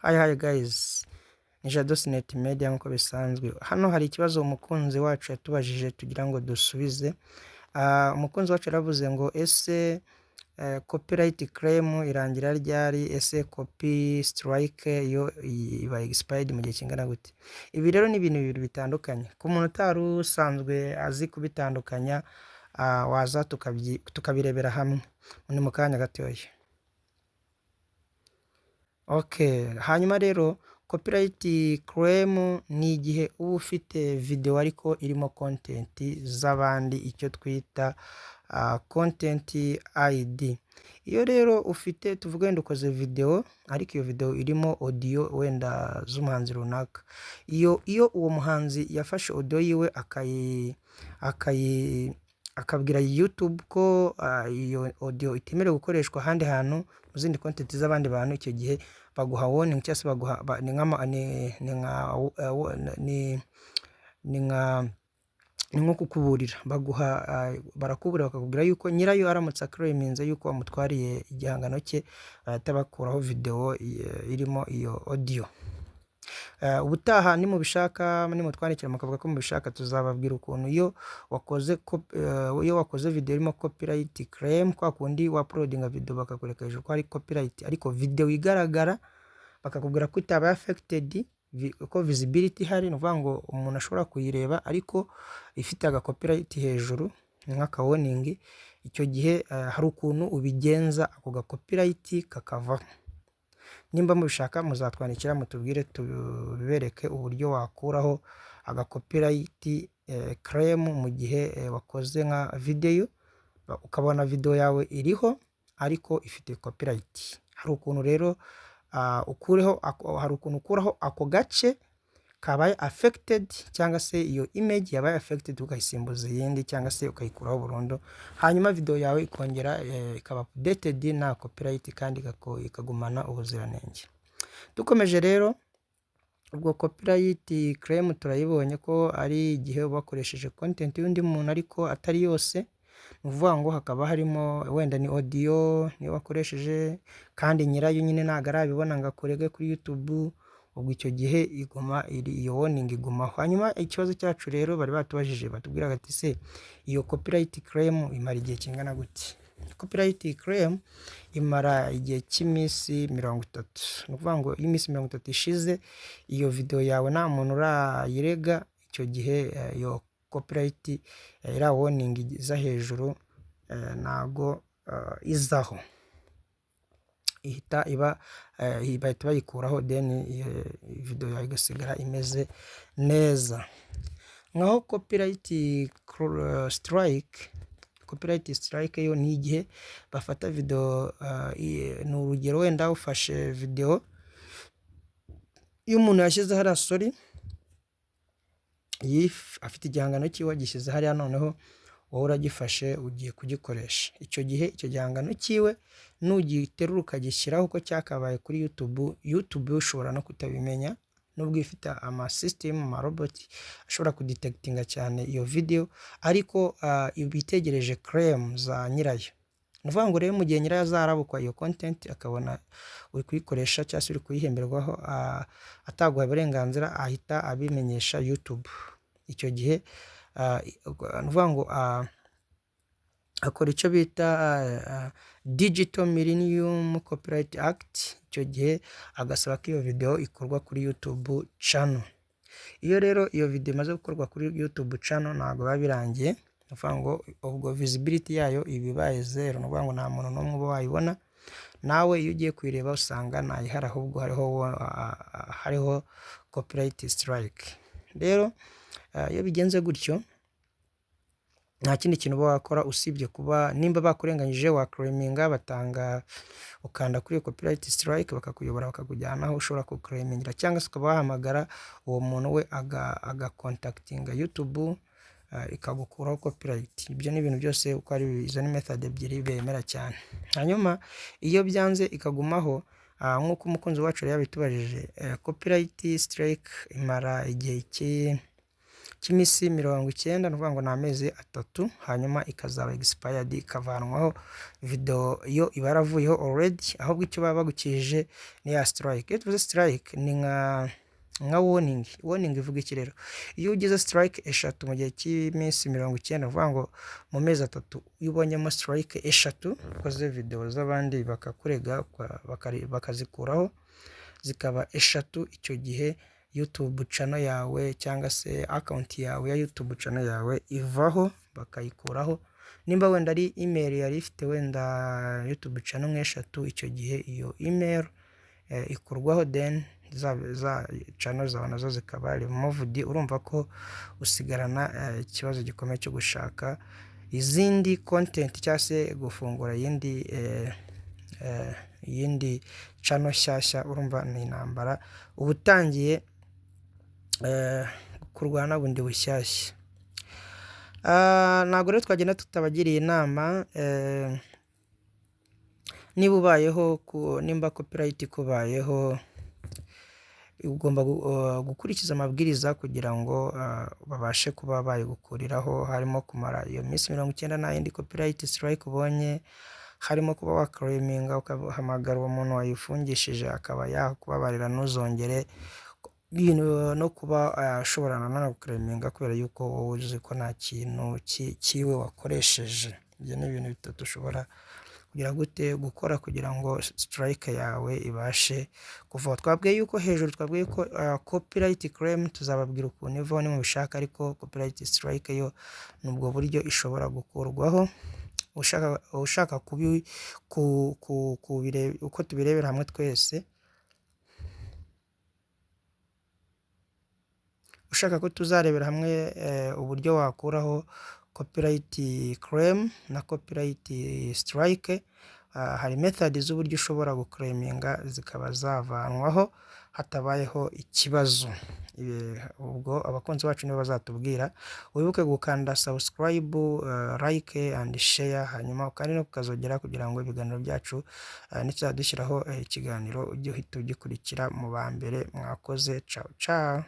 Hi guys, ni Jadosnet Media nkuko bisanzwe. Hano hari ikibazo umukunzi wacu yatubajije tugira ngo dusubize. Umukunzi wacu yaravuze ngo ese copyright claim irangira ryari, ese copy strike yo iba expired mu gihe kingana gute. Ibi rero ni ibintu bibiri bitandukanye. Ku muntu utari usanzwe azi kubitandukanya, waza tukabirebera hamwe. Ni mu kanya gatoya. Okay, hanyuma rero copyright claim ni igihe uba ufite video ariko irimo content z'abandi, icyo twita content ID. Iyo rero ufite tuvuga wenda ukoze video ariko iyo video irimo audio wenda z'umuhanzi runaka, iyo uwo muhanzi yafashe audio yiwe akabwira YouTube ko iyo audio itemerewe gukoreshwa ahandi hantu mu zindi content z'abandi bantu, icyo gihe baguha warning cyangwa se baguha ni nko kukuburira, barakuburira bakakubwira yuko nyirayo aramutse claiminze yuko amutwariye igihangano cye batabakuraho video irimo iyo audio. Ubutaha ni mubishaka nimutwandikira mukavuga ko mubishaka tuzababwira ukuntu iyo wakoze video irimo copyright claim, kwa kundi wa uploadinga video bakakureka hejuru ko ari copyright ariko video igaragara bakakubwira ko itaba affected, ko visibility hari, no vuga ngo umuntu ashobora kuyireba ariko ifite aga copyright hejuru nk'aka warning. Icyo gihe hari ukuntu ubigenza ako ga copyright kakava. Nimba mubishaka muzatwandikira mutubwire tubibereke uburyo wakuraho aga copyright claim mu gihe wakoze nka video ukabona video yawe iriho ariko ifite copyright. Hari ukuntu rero ukuraho ako gace kabaye affected cyangwa se iyo image yabaye affected ukayisimbuza iyindi cyangwa se ukayikuraho burundu, hanyuma video yawe ikongera ikaba updated na copyright kandi ikagumana ubuziranenge. Dukomeje rero, ubwo copyright claim turayibonye ko ari igihe bakoresheje content y'undi muntu ariko atari yose. Nuvuga ngo hakaba harimo wenda ni audio niyo bakoresheje kandi nyirayo nyine ntago arabibona ngo akorege kuri YouTube, ubwo icyo gihe iyo warning igumaho. Hanyuma ikibazo cyacu rero bari batubajije batubwira ati se iyo copyright claim imara igihe kingana gute. Copyright claim imara igihe cy'iminsi 30. Nuvuga ngo iminsi 30 ishize iyo video yawe nta muntu urayirega, icyo gihe iyo copyright ira warning iza hejuru nago izaho, ihita bahita bayikuraho, then video yawe igasigara imeze neza. Nkaho copyright strike yo ni igihe bafata video, ni urugero wenda ufashe video y'umuntu yashyize hariya story afite igihangano cyiwe gishyize hariya, noneho wowe uragifashe ugiye kugikoresha. Icyo gihe icyo gihangano cyiwe nugiterura ukagishyiraho uko cyakabaye kuri YouTube ushobora no kutabimenya, nubwo ifite ama system robot ashobora kudetectinga cyane iyo video, ariko ibitegereje claim za nyirayo. Nuvuga ngo rero mu gihe nyirayo azarabukwa iyo content akabona uri kuyikoresha cyangwa se uri kuyihemberwaho ataguha uburenganzira, ahita abimenyesha YouTube. Icyo gihe nuvuga ngo akora icyo bita Digital Millennium Copyright Act. Icyo gihe agasaba ko iyo video ikorwa kuri YouTube channel. Iyo rero iyo video imaze gukorwa kuri YouTube channel ntago biba birangiye, nuvuga ngo ubwo visibility yayo ibibaye zero, nuvuga ngo nta muntu n'umwe uba wayibona. Nawe iyo ugiye kuyireba usanga ntayihari, ahubwo hariho copyright strike. Rero iyo bigenze gutyo nta kindi kintu wakora usibye kuba nimba bakurenganyije waclaiminga, ukanda kuri copyright strike bakakuyobora bakakujyana aho ushobora kuclaimingira, cyangwa se ukaba wahamagara uwo muntu we contactinga YouTube ikagukuraho copyright. Ibyo ni ibintu byose uko ari izo ni method ebyiri bemera cyane. Hanyuma iyo byanze ikagumaho, nk'uko umukunzi wacu yabitubajije, copyright strike imara igihe cy'iminsi 90, ni ukuvuga ngo ni amezi 3, hanyuma ikazaba expired, ikavanwaho. Video yo iba yaravuyeho already, ahubwo icyo baba bagukije ni ya strike. Iyo tuvuze strike ni nka warning ivuga iki rero? Iyo ugize strike 3 mu gihe cy'iminsi 90, ni ukuvuga ngo mu mezi 3 iyo ubonyemo strike 3 ukoze video z'abandi bakakurega bakazikuraho zikaba 3, icyo gihe YouTube channel yawe cyangwa se account yawe ya YouTube channel yawe ivaho, bakayikuraho. Nimba wenda ari email yari ifite wenda YouTube channel nk'eshatu, icyo gihe iyo email ikurwaho, then za channel zawe nazo zikaba removed. Urumva ko usigarana ikibazo gikomeye cyo gushaka izindi content cyangwa se gufungura yindi channel shyashya. Urumva ni intambara uba utangiye kurwana bundi bushyashya. Ntabwo rero twagenda tutabagiriye inama. Niba ubayeho nimba copyright kubayeho, ugomba gukurikiza amabwiriza kugira ngo babashe kuba bayigukuriraho, harimo kumara iyo minsi 90 nta yindi copyright strike ubonye, harimo kuba wakleminga ukahamagara uwo muntu wayifungishije akaba yakubabarira ntuzongere, no kuba ashobora nanone gukleminga kubera yuko wowe uzi ko nta kintu kiwe wakoresheje. Ibyo ni ibintu bitatu ushobora kugira gukora kugira ngo strike yawe ibashe kuva. Twabwiye yuko hejuru copyright claim tuzababwira ukuntu ivaho ni mu bishaka, ariko copyright strike yo nubwo buryo ishobora gukurwaho. Ushaka uko tubirebera hamwe twese, ushaka ko tuzarebera hamwe uburyo wakuraho copyright claim na copyright strike, hari method z'uburyo ushobora guclaiminga zikaba zavanwaho hatabayeho ikibazo. Ubwo abakunzi bacu nibo bazatubwira. Wibuke gukanda subscribe, like and share, hanyuma kandi no kukazogera kugira ngo ibiganiro byacu nituzadushyiraho ikiganiro ujye uhita ugikurikira mu ba mbere. Mwakoze, ciao ciao.